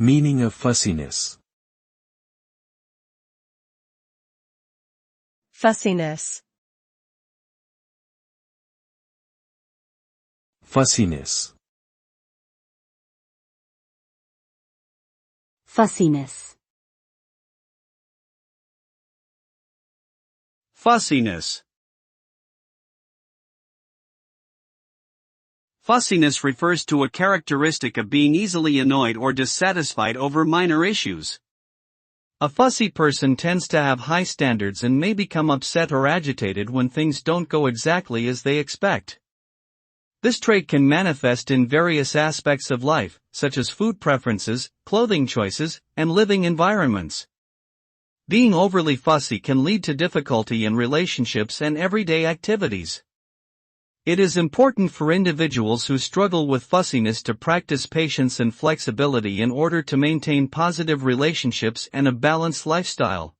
Meaning of fussiness. Fussiness. Fussiness. Fussiness. Fussiness. Fussiness refers to a characteristic of being easily annoyed or dissatisfied over minor issues. A fussy person tends to have high standards and may become upset or agitated when things don't go exactly as they expect. This trait can manifest in various aspects of life, such as food preferences, clothing choices, and living environments. Being overly fussy can lead to difficulty in relationships and everyday activities. It is important for individuals who struggle with fussiness to practice patience and flexibility in order to maintain positive relationships and a balanced lifestyle.